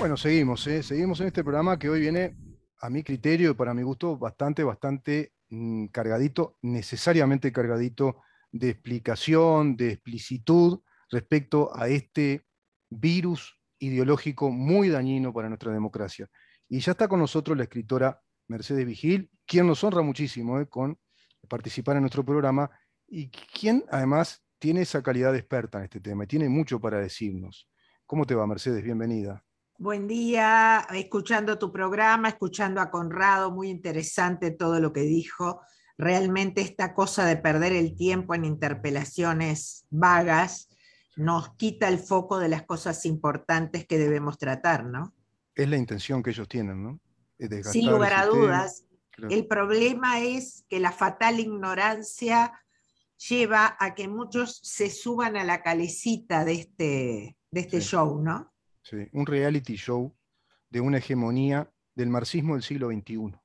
Bueno, seguimos, ¿eh? Seguimos en este programa que hoy viene, a mi criterio y para mi gusto, bastante cargadito, necesariamente cargadito de explicación, de explicitud respecto a este virus ideológico muy dañino para nuestra democracia. Y ya está con nosotros la escritora Mercedes Vigil, quien nos honra muchísimo, con participar en nuestro programa y quien además tiene esa calidad de experta en este tema y tiene mucho para decirnos. ¿Cómo te va, Mercedes? Bienvenida. Buen día, escuchando tu programa, escuchando a Conrado, muy interesante todo lo que dijo. Realmente esta cosa de perder el tiempo en interpelaciones vagas nos quita el foco de las cosas importantes que debemos tratar, ¿no? Es la intención que ellos tienen, ¿no? Es Sin desgastar el lugar a sistema. dudas, Claro. el problema es que la fatal ignorancia lleva a que muchos se suban a la calecita de este Sí, show, ¿no? sí. Un reality show de una hegemonía del marxismo del siglo XXI.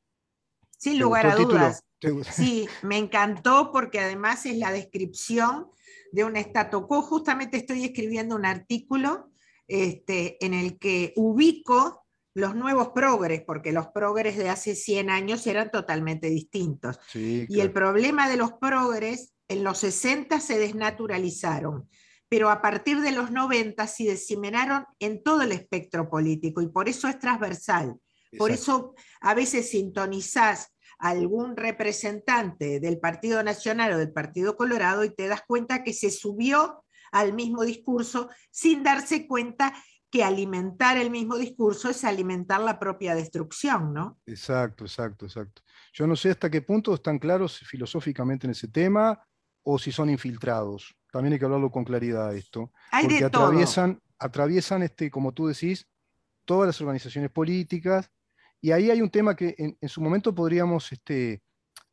Sin ¿Te lugar gustó el a título? dudas. Sí, me encantó porque además es la descripción de un statu quo. Justamente estoy escribiendo un artículo en el que ubico los nuevos progres, porque los progres de hace 100 años eran totalmente distintos. Sí, Y el claro. problema de los progres, en los 60 se desnaturalizaron, pero a partir de los 90 se diseminaron en todo el espectro político y por eso es transversal. Por Exacto. eso a veces sintonizás a algún representante del Partido Nacional o del Partido Colorado y te das cuenta que se subió al mismo discurso sin darse cuenta que alimentar el mismo discurso es alimentar la propia destrucción, ¿no? Exacto, exacto, exacto. Yo no sé hasta qué punto están claros filosóficamente en ese tema o si son infiltrados. También hay que hablarlo con claridad esto, Hay de porque todo. atraviesan como tú decís, todas las organizaciones políticas, y ahí hay un tema que en su momento podríamos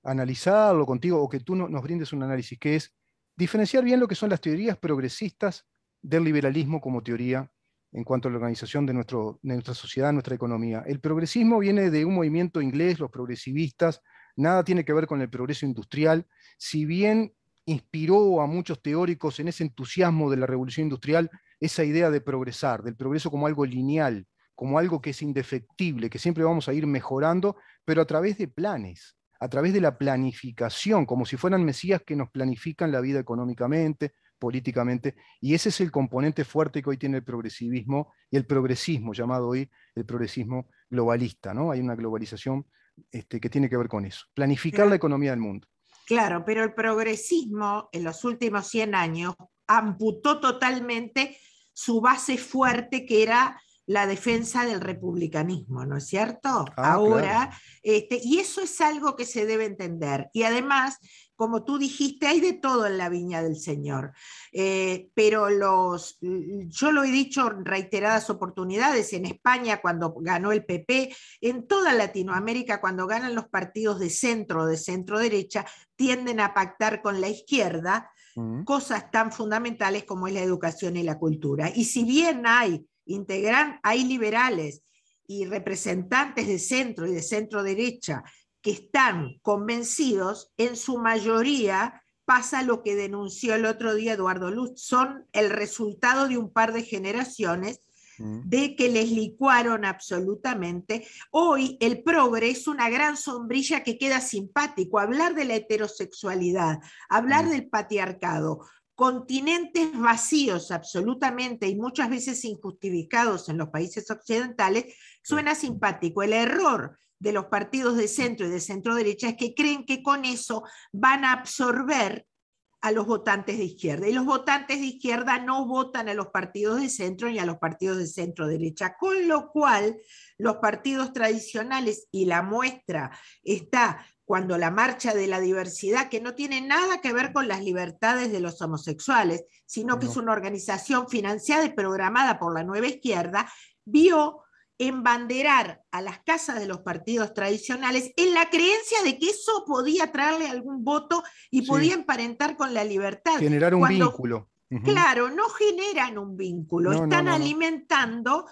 analizarlo contigo o que tú nos brindes un análisis, que es diferenciar bien lo que son las teorías progresistas del liberalismo como teoría en cuanto a la organización de nuestra sociedad, nuestra economía. El progresismo viene de un movimiento inglés, los progresivistas, nada tiene que ver con el progreso industrial, si bien inspiró a muchos teóricos en ese entusiasmo de la revolución industrial, esa idea de progresar, del progreso como algo lineal, como algo que es indefectible, que siempre vamos a ir mejorando, pero a través de planes, a través de la planificación, como si fueran mesías que nos planifican la vida económicamente, políticamente, y ese es el componente fuerte que hoy tiene el progresivismo y el progresismo, llamado hoy el progresismo globalista, ¿no? Hay una globalización que tiene que ver con eso, planificar la Pero, economía del mundo. claro, pero el progresismo en los últimos 100 años amputó totalmente su base fuerte que era la defensa del republicanismo, ¿no es cierto? Ah, claro. Ahora, y eso es algo que se debe entender. Y además, como tú dijiste, hay de todo en la viña del Señor. Pero yo lo he dicho en reiteradas oportunidades, en España cuando ganó el PP, en toda Latinoamérica cuando ganan los partidos de centro o de centro derecha, tienden a pactar con la izquierda Mm, cosas tan fundamentales como es la educación y la cultura. Y si bien hay liberales y representantes de centro y de centro derecha que están convencidos, en su mayoría pasa lo que denunció el otro día Eduardo Luz, son el resultado de un par de generaciones mm, de que les licuaron absolutamente. Hoy el progre es una gran sombrilla que queda simpático. Hablar de la heterosexualidad, hablar mm, del patriarcado, continentes vacíos absolutamente y muchas veces injustificados en los países occidentales, claro. suena simpático. El error de los partidos de centro y de centro derecha es que creen que con eso van a absorber a los votantes de izquierda. Y los votantes de izquierda no votan a los partidos de centro ni a los partidos de centro derecha, con lo cual los partidos tradicionales, y la muestra está cuando la marcha de la diversidad, que no tiene nada que ver con las libertades de los homosexuales, sino que es No, una organización financiada y programada por la nueva izquierda, vio embanderar a las casas de los partidos tradicionales en la creencia de que eso podía traerle algún voto y podía sí, emparentar con la libertad. generar un Cuando, vínculo. Ujú. claro, no generan un vínculo, No, no, están no, no. alimentando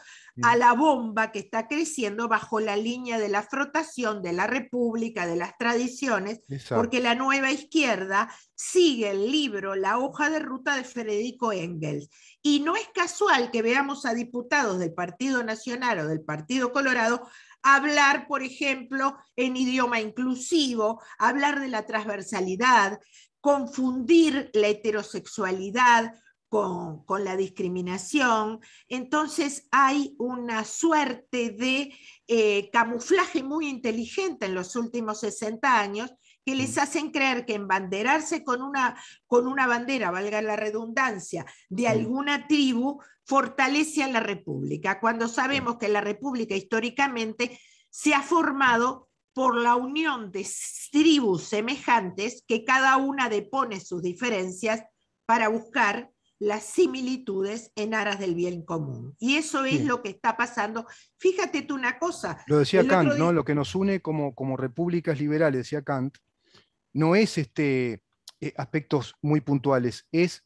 a Mm, la bomba que está creciendo bajo la línea de la frotación de la república, de las tradiciones, porque exacto. la nueva izquierda sigue el libro, la hoja de ruta de Federico Engels. Y no es casual que veamos a diputados del Partido Nacional o del Partido Colorado hablar, por ejemplo, en idioma inclusivo, hablar de la transversalidad, confundir la heterosexualidad con la discriminación. Entonces hay una suerte de camuflaje muy inteligente en los últimos 60 años que les hacen creer que embanderarse con una bandera, valga la redundancia, de alguna tribu, fortalece a la República, cuando sabemos que la República históricamente se ha formado por la unión de tribus semejantes que cada una depone sus diferencias para buscar las similitudes en aras del bien común. Y eso es lo que está pasando. Fíjate tú una cosa. Lo decía Kant, ¿no? Lo que nos une como repúblicas liberales, decía Kant, no es aspectos muy puntuales, es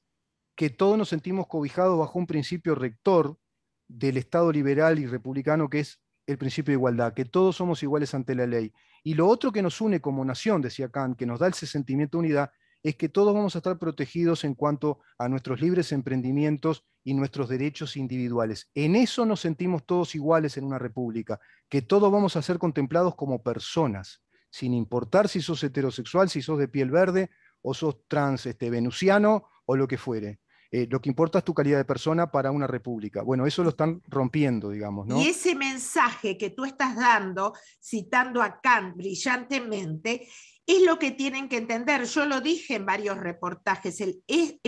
que todos nos sentimos cobijados bajo un principio rector del Estado liberal y republicano, que es el principio de igualdad, que todos somos iguales ante la ley. Y lo otro que nos une como nación, decía Kant, que nos da ese sentimiento de unidad, es que todos vamos a estar protegidos en cuanto a nuestros libres emprendimientos y nuestros derechos individuales. En eso nos sentimos todos iguales en una república, que todos vamos a ser contemplados como personas, sin importar si sos heterosexual, si sos de piel verde, o sos trans venusiano, o lo que fuere. Lo que importa es tu calidad de persona para una república. Bueno, eso lo están rompiendo, digamos, ¿no? Y ese mensaje que tú estás dando, citando a Kant brillantemente, es lo que tienen que entender. Yo lo dije en varios reportajes.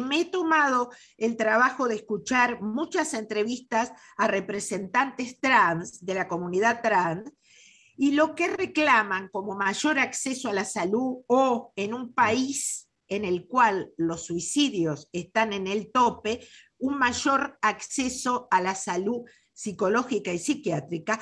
Me he tomado el trabajo de escuchar muchas entrevistas a representantes trans, de la comunidad trans, y lo que reclaman como mayor acceso a la salud o en un país en el cual los suicidios están en el tope, un mayor acceso a la salud psicológica y psiquiátrica,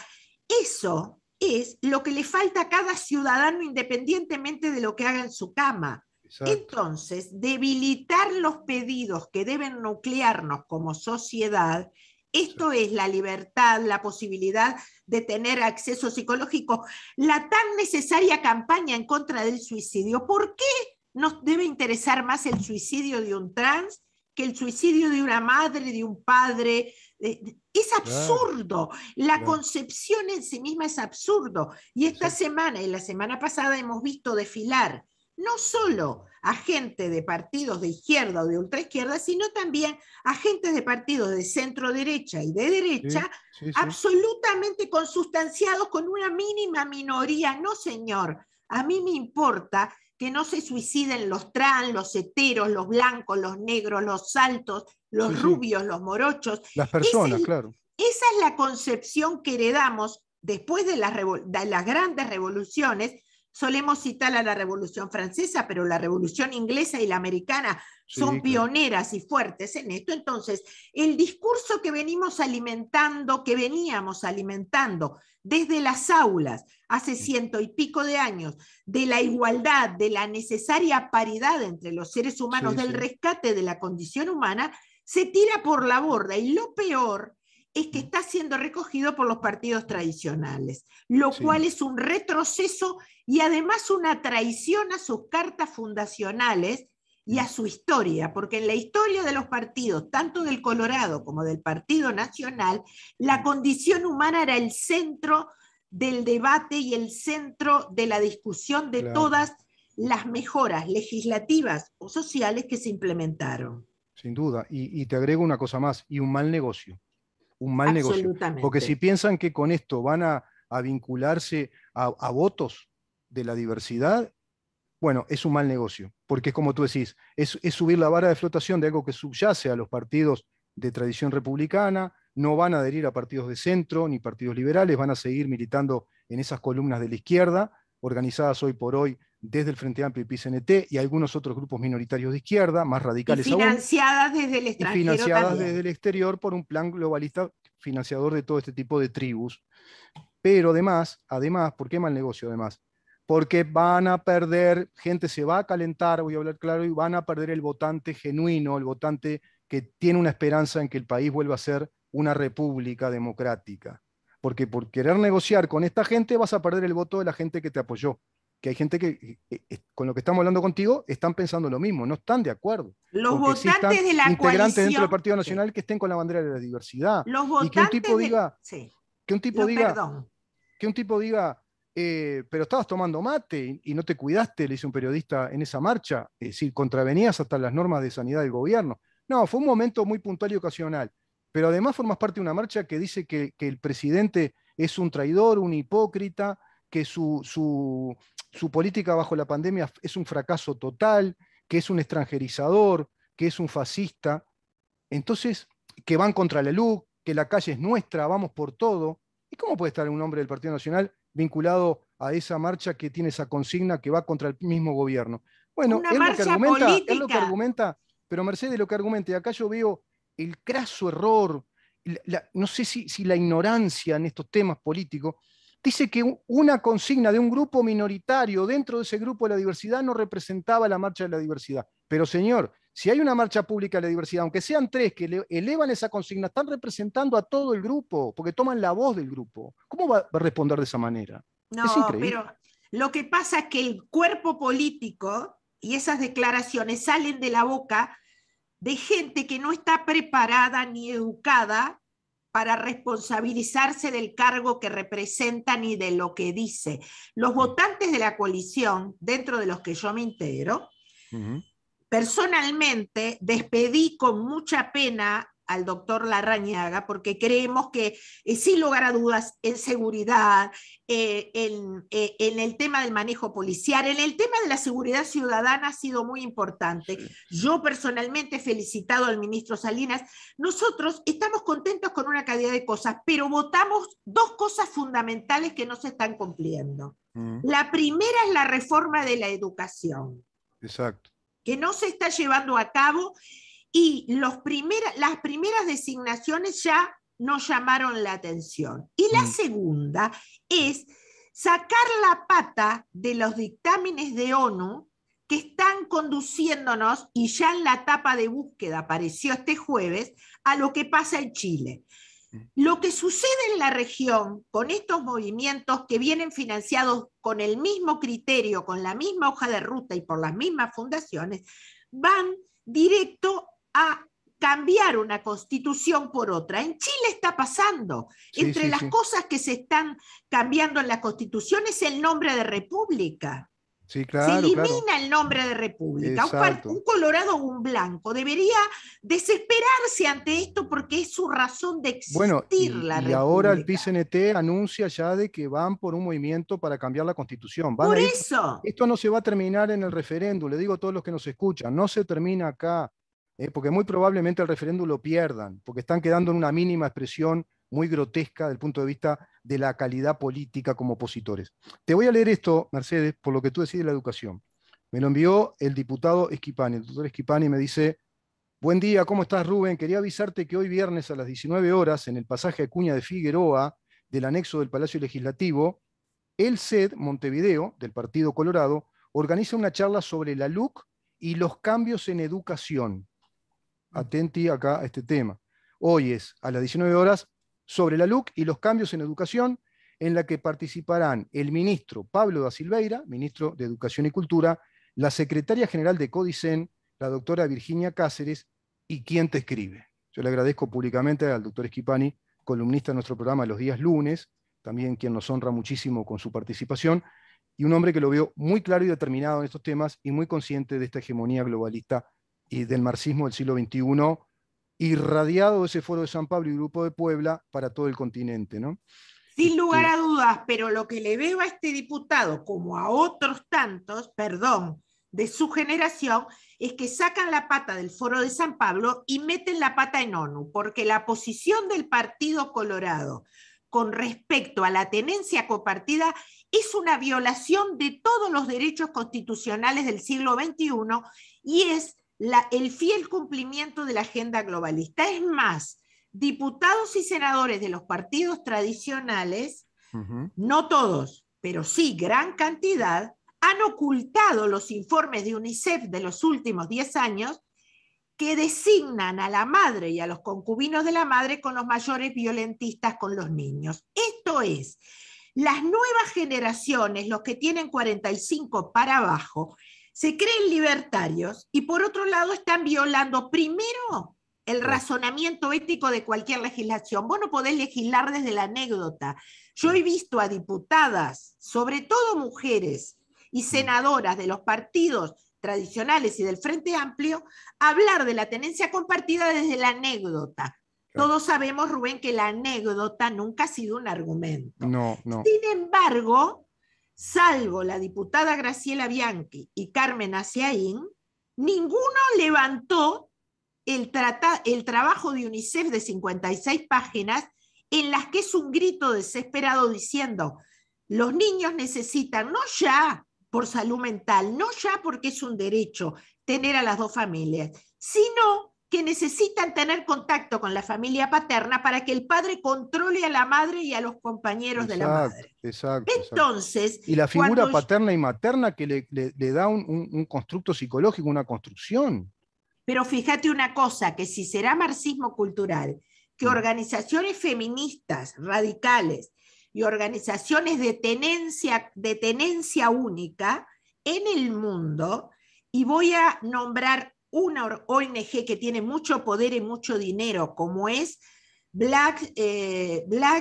eso es lo que le falta a cada ciudadano independientemente de lo que haga en su cama. Exacto. Entonces, debilitar los pedidos que deben nuclearnos como sociedad, esto es la libertad, la posibilidad de tener acceso psicológico, la tan necesaria campaña en contra del suicidio. ¿Por qué nos debe interesar más el suicidio de un trans que el suicidio de una madre, de un padre? Es absurdo. La concepción en sí misma es absurdo. Y esta semana y la semana pasada hemos visto desfilar no solo a gente de partidos de izquierda o de ultraizquierda, sino también a gente de partidos de centro derecha y de derecha, absolutamente consustanciados con una mínima minoría. No, señor, a mí me importa que no se suiciden los trans, los heteros, los blancos, los negros, los altos, los rubios, los morochos. Las personas, claro. Esa es la concepción que heredamos después de las grandes revoluciones. Solemos citar a la Revolución Francesa, pero la Revolución Inglesa y la Americana son pioneras y fuertes en esto. Entonces, el discurso que veníamos alimentando desde las aulas hace 100 y pico de años, de la igualdad, de la necesaria paridad entre los seres humanos, del rescate de la condición humana, se tira por la borda. Y lo peor es que está siendo recogido por los partidos tradicionales, lo cual es un retroceso y además una traición a sus cartas fundacionales y a su historia, porque en la historia de los partidos, tanto del Colorado como del Partido Nacional, la condición humana era el centro del debate y el centro de la discusión de todas las mejoras legislativas o sociales que se implementaron. Sin duda, y te agrego una cosa más, y un mal negocio. Un mal negocio. Porque si piensan que con esto van a vincularse a votos de la diversidad, bueno, es un mal negocio, porque es como tú decís, es subir la vara de flotación de algo que subyace a los partidos de tradición republicana, no van a adherir a partidos de centro ni partidos liberales, van a seguir militando en esas columnas de la izquierda, organizadas hoy por hoy desde el Frente Amplio y PCNT y algunos otros grupos minoritarios de izquierda, más radicales aún. Financiadas desde el extranjero. Y financiadas también. desde el exterior por un plan globalista financiador de todo este tipo de tribus. Pero además, ¿por qué mal negocio además? Porque van a perder, gente se va a calentar, voy a hablar claro, y van a perder el votante genuino, el votante que tiene una esperanza en que el país vuelva a ser una república democrática. Porque por querer negociar con esta gente vas a perder el voto de la gente que te apoyó, que hay gente que, con lo que estamos hablando contigo, están pensando lo mismo, no están de acuerdo. Los Con que existan votantes de la integrantes dentro del coalición, Partido sí, Nacional que estén con la bandera de la diversidad. los Y que un tipo votantes del, diga, sí, que un tipo diga, perdón, que un tipo diga, pero estabas tomando mate y no te cuidaste, le dice un periodista en esa marcha, es decir, contravenías hasta las normas de sanidad del gobierno. No, fue un momento muy puntual y ocasional, pero además formas parte de una marcha que dice que el presidente es un traidor, un hipócrita, que su política bajo la pandemia es un fracaso total, que es un extranjerizador, que es un fascista. Entonces, que van contra la LUC, que la calle es nuestra, vamos por todo. ¿Y cómo puede estar un hombre del Partido Nacional vinculado a esa marcha que tiene esa consigna que va contra el mismo gobierno? Bueno, una marcha política. pero Mercedes lo que argumenta, y acá yo veo el craso error, no sé si la ignorancia en estos temas políticos, dice que una consigna de un grupo minoritario dentro de ese grupo de la diversidad no representaba la marcha de la diversidad. Pero señor, si hay una marcha pública de la diversidad, aunque sean tres que elevan esa consigna, están representando a todo el grupo, porque toman la voz del grupo. ¿Cómo va a responder de esa manera? Es No, increíble. pero lo que pasa es que el cuerpo político y esas declaraciones salen de la boca de gente que no está preparada ni educada para responsabilizarse del cargo que representa ni de lo que dice. Los votantes de la coalición, dentro de los que yo me integro, personalmente despedí con mucha pena al doctor Larrañaga, porque creemos que, sin lugar a dudas, en seguridad, en el tema del manejo policial, en el tema de la seguridad ciudadana ha sido muy importante. Sí. Yo personalmente he felicitado al ministro Salinas. Nosotros estamos contentos con una cantidad de cosas, pero votamos dos cosas fundamentales que no se están cumpliendo. La primera es la reforma de la educación. Exacto. Que no se está llevando a cabo, y las primeras designaciones ya nos llamaron la atención. Y la segunda es sacar la pata de los dictámenes de ONU que están conduciéndonos, y ya en la etapa de búsqueda apareció este jueves, a lo que pasa en Chile. Lo que sucede en la región con estos movimientos que vienen financiados con el mismo criterio, con la misma hoja de ruta y por las mismas fundaciones, van directo a cambiar una constitución por otra. En Chile está pasando. Sí, Entre las cosas que se están cambiando en la constitución es el nombre de república. Sí, claro, se elimina el nombre de república. Un colorado o un blanco debería desesperarse ante esto, porque es su razón de existir, la república. Y ahora el PICNT anuncia ya de que van por un movimiento para cambiar la constitución. Por eso. Esto no se va a terminar en el referéndum, le digo a todos los que nos escuchan, no se termina acá, porque muy probablemente el referéndum lo pierdan, porque están quedando en una mínima expresión muy grotesca desde el punto de vista de la calidad política como opositores. Te voy a leer esto, Mercedes, por lo que tú decís de la educación. Me lo envió el diputado Schipani. El doctor Schipani me dice: buen día, ¿cómo estás, Rubén? Quería avisarte que hoy viernes a las 19 horas, en el pasaje Acuña de Figueroa, del anexo del Palacio Legislativo, el CED Montevideo, del Partido Colorado, organiza una charla sobre la LUC y los cambios en educación. Atenti acá a este tema. Hoy es a las 19 horas sobre la LUC y los cambios en educación, en la que participarán el ministro Pablo da Silveira, ministro de Educación y Cultura, la secretaria general de CODICEN, la doctora Virginia Cáceres, y quien te escribe. Yo le agradezco públicamente al doctor Schipani, columnista de nuestro programa los días lunes, también quien nos honra muchísimo con su participación, y un hombre que lo veo muy claro y determinado en estos temas y muy consciente de esta hegemonía globalista y del marxismo del siglo XXI, irradiado de ese foro de San Pablo y Grupo de Puebla para todo el continente, ¿no? Sin lugar a dudas, pero lo que le veo a este diputado, como a otros tantos, de su generación, es que sacan la pata del foro de San Pablo y meten la pata en ONU, porque la posición del Partido Colorado con respecto a la tenencia compartida es una violación de todos los derechos constitucionales del siglo XXI y es el fiel cumplimiento de la agenda globalista. Es más, diputados y senadores de los partidos tradicionales, no todos, pero sí gran cantidad, han ocultado los informes de UNICEF de los últimos 10 años que designan a la madre y a los concubinos de la madre con los mayores violentistas con los niños. Esto es Las nuevas generaciones, los que tienen 45 para abajo, se creen libertarios y por otro lado están violando primero el razonamiento ético de cualquier legislación. Vos no podés legislar desde la anécdota. Yo he visto a diputadas, sobre todo mujeres y senadoras de los partidos tradicionales y del Frente Amplio, hablar de la tenencia compartida desde la anécdota. Todos sabemos, Rubén, que la anécdota nunca ha sido un argumento. No, no. Sin embargo, salvo la diputada Graciela Bianchi y Carmen Aciaín, ninguno levantó el trabajo de UNICEF de 56 páginas en las que es un grito desesperado diciendo: los niños necesitan, no ya por salud mental, no ya porque es un derecho tener a las dos familias, sino que necesitan tener contacto con la familia paterna para que el padre controle a la madre y a los compañeros de la madre. Exacto. Entonces, y la figura paterna y materna que le da un constructo psicológico, una construcción. Pero fíjate una cosa, que si será marxismo cultural, que organizaciones feministas radicales y organizaciones de tenencia única en el mundo, y voy a nombrar una ONG que tiene mucho poder y mucho dinero, como es Black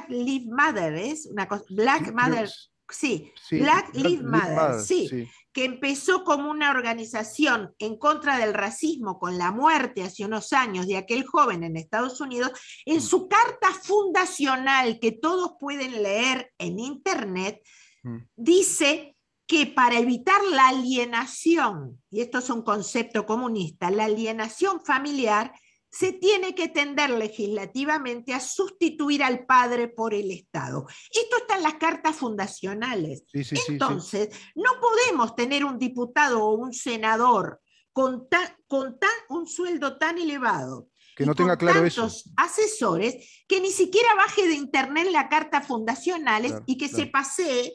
Lives Matter, ¿es? Una cosa, Black Matter, sí, Black Lives Matter, sí, que empezó como una organización en contra del racismo con la muerte hace unos años de aquel joven en Estados Unidos. En su carta fundacional, que todos pueden leer en internet, dice que para evitar la alienación, y esto es un concepto comunista, la alienación familiar, se tiene que tender legislativamente a sustituir al padre por el Estado. Esto está en las cartas fundacionales. Entonces, no podemos tener un diputado o un senador con un sueldo tan elevado que no tenga claro eso, asesores, que ni siquiera baje de internet la carta fundacionales y que se pasee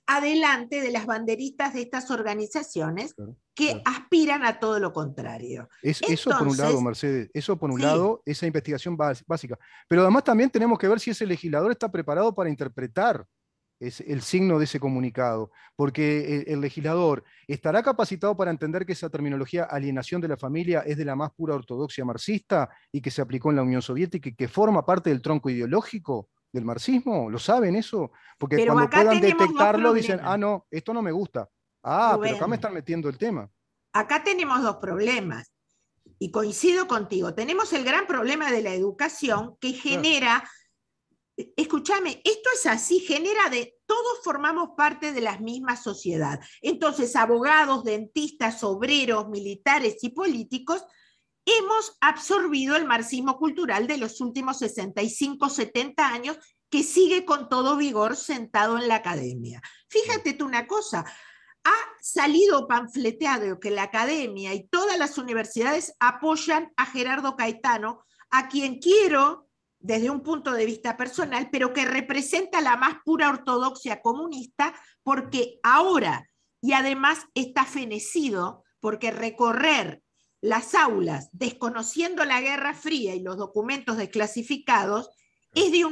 adelante de las banderitas de estas organizaciones que aspiran a todo lo contrario. Eso por un lado, Mercedes, eso por un lado, esa investigación básica. Pero además también tenemos que ver si ese legislador está preparado para interpretar el signo de ese comunicado, porque el legislador estará capacitado para entender que esa terminología alienación de la familia es de la más pura ortodoxia marxista y que se aplicó en la Unión Soviética y que forma parte del tronco ideológico del marxismo. ¿Lo saben eso? Porque pero cuando puedan detectarlo dicen, no, esto no me gusta. Rubén, pero acá me están metiendo el tema. Acá tenemos dos problemas, y coincido contigo. Tenemos el gran problema de la educación que genera, escúchame, esto es así, todos formamos parte de la misma sociedad. Entonces, abogados, dentistas, obreros, militares y políticos hemos absorbido el marxismo cultural de los últimos 65, 70 años, que sigue con todo vigor sentado en la academia. Fíjate tú una cosa, ha salido panfleteado que la academia y todas las universidades apoyan a Gerardo Caetano, a quien quiero desde un punto de vista personal, pero que representa la más pura ortodoxia comunista, porque ahora, y además está fenecido, porque recorrer las aulas desconociendo la Guerra Fría y los documentos desclasificados es de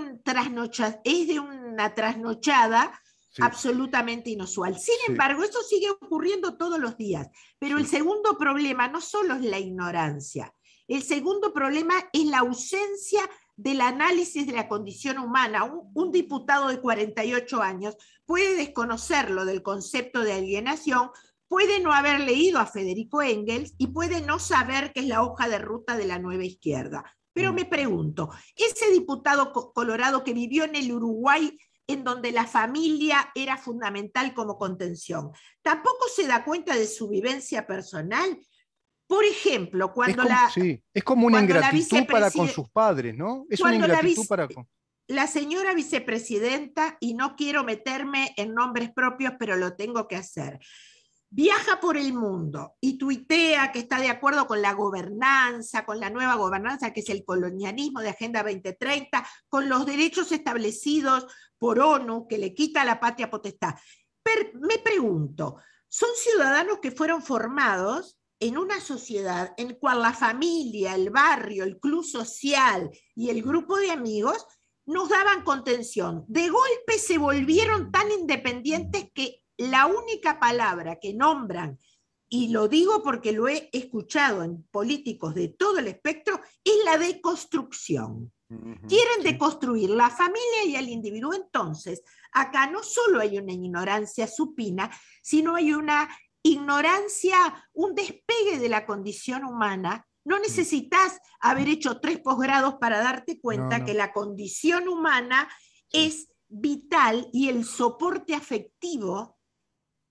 una trasnochada absolutamente inusual. Sin embargo, eso sigue ocurriendo todos los días. Pero el segundo problema no solo es la ignorancia, el segundo problema es la ausencia del análisis de la condición humana. Un diputado de 48 años puede desconocerlo del concepto de alienación, puede no haber leído a Federico Engels y puede no saber qué es la hoja de ruta de la nueva izquierda. Pero me pregunto, ese diputado colorado que vivió en el Uruguay, en donde la familia era fundamental como contención, ¿tampoco se da cuenta de su vivencia personal? Por ejemplo, cuando es como una ingratitud para con sus padres, ¿no? Es una ingratitud para con... La señora vicepresidenta, y no quiero meterme en nombres propios, pero lo tengo que hacer, viaja por el mundo y tuitea que está de acuerdo con la gobernanza, con la nueva gobernanza, que es el colonialismo de Agenda 2030, con los derechos establecidos por ONU, que le quita la patria potestad. Me pregunto, son ciudadanos que fueron formados en una sociedad en cual la familia, el barrio, el club social y el grupo de amigos nos daban contención. De golpe se volvieron tan independientes que la única palabra que nombran, y lo digo porque lo he escuchado en políticos de todo el espectro, es la deconstrucción. Quieren deconstruir la familia y el individuo. Entonces, acá no solo hay una ignorancia supina, sino hay una ignorancia, un despegue de la condición humana. No necesitas haber hecho 3 posgrados para darte cuenta que la condición humana es vital y el soporte afectivo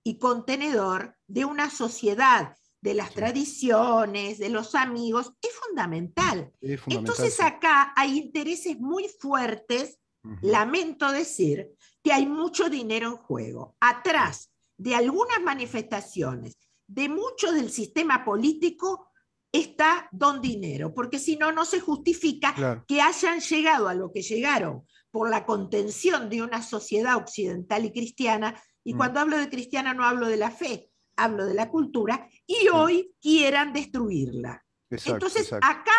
y contenedor de una sociedad, de las tradiciones, de los amigos, es fundamental. Entonces acá hay intereses muy fuertes, lamento decir, que hay mucho dinero en juego. Atrás de algunas manifestaciones, de mucho del sistema político, está don dinero, porque si no, no se justifica que hayan llegado a lo que llegaron por la contención de una sociedad occidental y cristiana, y cuando hablo de cristiana no hablo de la fe, hablo de la cultura, y hoy quieran destruirla. Entonces, acá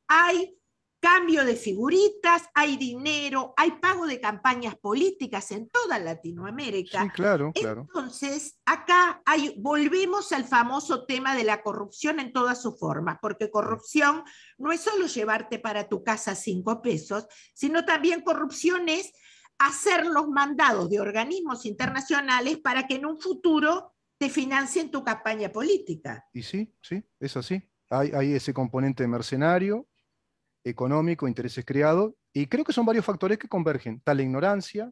hay cambio de figuritas, hay dinero, hay pago de campañas políticas en toda Latinoamérica. Sí, claro. Entonces, acá volvemos al famoso tema de la corrupción en todas sus formas, porque corrupción no es solo llevarte para tu casa 5 pesos, sino también corrupción es hacer los mandados de organismos internacionales para que en un futuro te financien tu campaña política. Y sí, es así. Hay ese componente mercenario, económico, intereses creados, y creo que son varios factores que convergen. Está la ignorancia,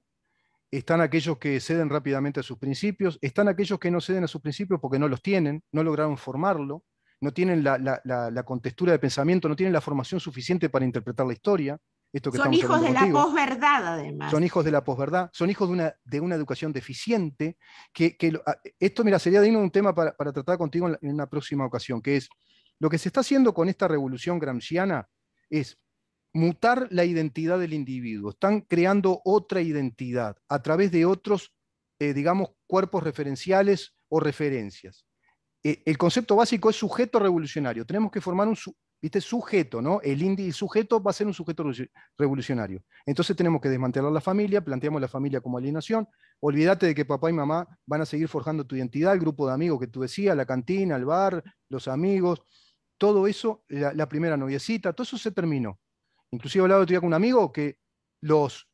están aquellos que ceden rápidamente a sus principios, están aquellos que no ceden a sus principios porque no los tienen, no lograron formarlo, no tienen la contextura de pensamiento, no tienen la formación suficiente para interpretar la historia. Esto que son hijos de la posverdad, además. Son hijos de la posverdad, son hijos de una educación deficiente. Esto, mira, sería digno de un tema para tratar contigo en una próxima ocasión, que es lo que se está haciendo con esta revolución gramsciana es mutar la identidad del individuo. Están creando otra identidad a través de otros, digamos, cuerpos referenciales o referencias. El concepto básico es sujeto revolucionario. Tenemos que formar un sujeto, ¿no? El sujeto va a ser un sujeto revolucionario. Entonces tenemos que desmantelar la familia, planteamos la familia como alienación. Olvídate de que papá y mamá van a seguir forjando tu identidad, el grupo de amigos que tú decías, la cantina, el bar, los amigos, todo eso, la primera noviecita, todo eso se terminó. Inclusive hablaba otro día con un amigo que los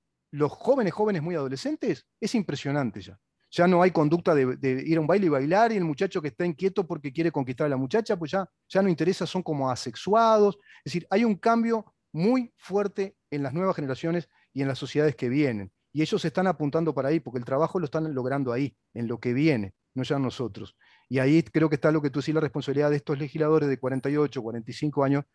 jóvenes muy adolescentes, es impresionante ya. Ya no hay conducta de ir a un baile y bailar, y el muchacho que está inquieto porque quiere conquistar a la muchacha, pues ya no interesa, son como asexuados. Es decir, hay un cambio muy fuerte en las nuevas generaciones y en las sociedades que vienen. Y ellos se están apuntando para ahí, porque el trabajo lo están logrando ahí, en lo que viene, no ya nosotros. Y ahí creo que está lo que tú decís, la responsabilidad de estos legisladores de 48, 45 años,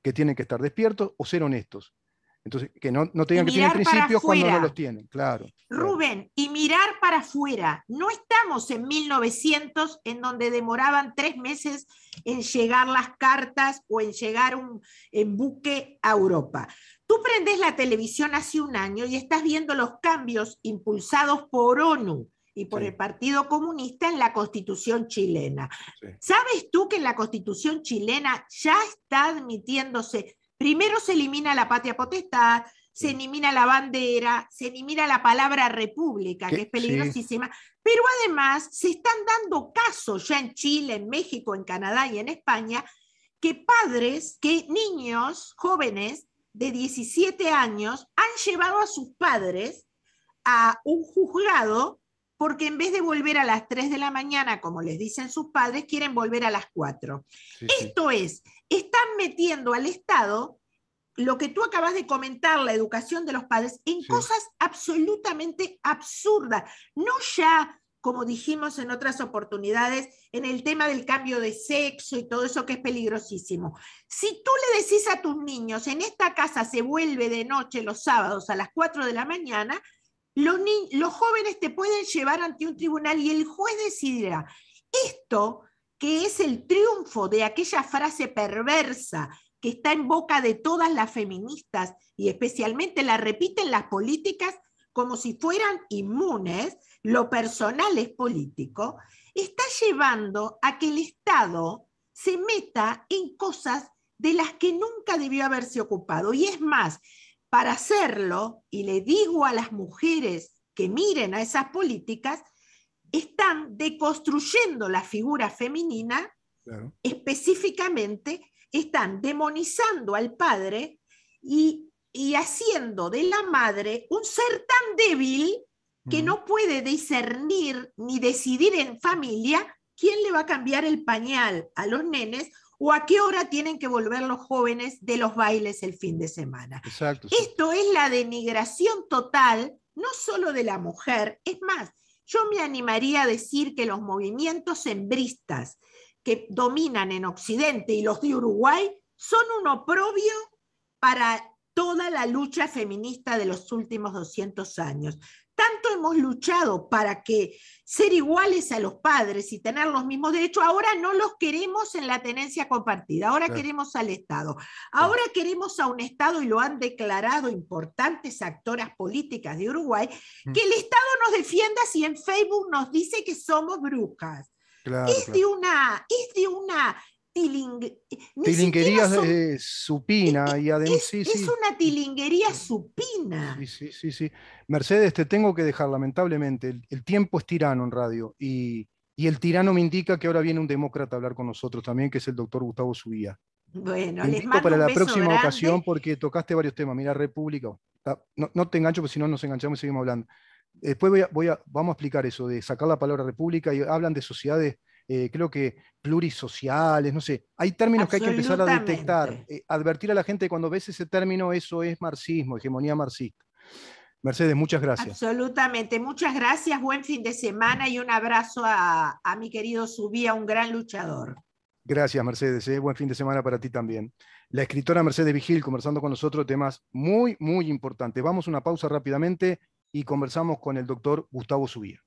que tienen que estar despiertos o ser honestos. Entonces, que no tengan que tener principios cuando no los tienen, claro. Rubén, y mirar para afuera. No estamos en 1900, en donde demoraban 3 meses en llegar las cartas o en llegar en buque a Europa. Tú prendes la televisión hace un año y estás viendo los cambios impulsados por ONU y por el Partido Comunista en la Constitución chilena. ¿Sabes tú que en la Constitución chilena ya está admitiéndose? Primero se elimina la patria potestad, se elimina la bandera, se elimina la palabra república, que es peligrosísima, pero además se están dando casos ya en Chile, en México, en Canadá y en España, que niños jóvenes de 17 años han llevado a sus padres a un juzgado porque en vez de volver a las 3 de la mañana, como les dicen sus padres, quieren volver a las 4. Esto es, están metiendo al Estado, lo que tú acabas de comentar, la educación de los padres, en cosas absolutamente absurdas. No ya, como dijimos en otras oportunidades, en el tema del cambio de sexo y todo eso que es peligrosísimo. Si tú le decís a tus niños, en esta casa se vuelve de noche los sábados a las 4 de la mañana, los jóvenes te pueden llevar ante un tribunal y el juez decidirá. Esto, que es el triunfo de aquella frase perversa que está en boca de todas las feministas y especialmente la repiten las políticas como si fueran inmunes, lo personal es político, está llevando a que el Estado se meta en cosas de las que nunca debió haberse ocupado. Y es más, para hacerlo, y le digo a las mujeres que miren a esas políticas, están deconstruyendo la figura femenina, claro. Específicamente están demonizando al padre y haciendo de la madre un ser tan débil que no puede discernir ni decidir en familia quién le va a cambiar el pañal a los nenes o a qué hora tienen que volver los jóvenes de los bailes el fin de semana. Exacto, sí. Esto es la denigración total, no solo de la mujer, es más, yo me animaría a decir que los movimientos hembristas que dominan en Occidente y los de Uruguay son un oprobio para toda la lucha feminista de los últimos 200 años. Tanto hemos luchado para que ser iguales a los padres y tener los mismos derechos, ahora no los queremos en la tenencia compartida, ahora claro. Queremos al Estado. Ahora claro. Queremos a un Estado, y lo han declarado importantes actoras políticas de Uruguay, que el Estado nos defienda si en Facebook nos dice que somos brujas. Claro, es de una tilinguería supina y además es una tilinguería supina. Sí. Mercedes, te tengo que dejar, lamentablemente. El tiempo es tirano en radio y el tirano me indica que ahora viene un demócrata a hablar con nosotros también, que es el doctor Gustavo Subía. Bueno, te les mando para un la beso próxima grande. ocasión porque tocaste varios temas. Mira, República. No te engancho porque si no nos enganchamos y seguimos hablando. Después vamos a explicar eso de sacar la palabra república y hablan de sociedades, creo que plurisociales, no sé. Hay términos que hay que empezar a detectar. Advertir a la gente cuando ves ese término, eso es marxismo, hegemonía marxista. Mercedes, muchas gracias. Absolutamente, muchas gracias, buen fin de semana y un abrazo a mi querido Subía, un gran luchador. Gracias, Mercedes, buen fin de semana para ti también. La escritora Mercedes Vigil conversando con nosotros temas muy, muy importantes. Vamos a una pausa rápidamente y conversamos con el doctor Gustavo Subía.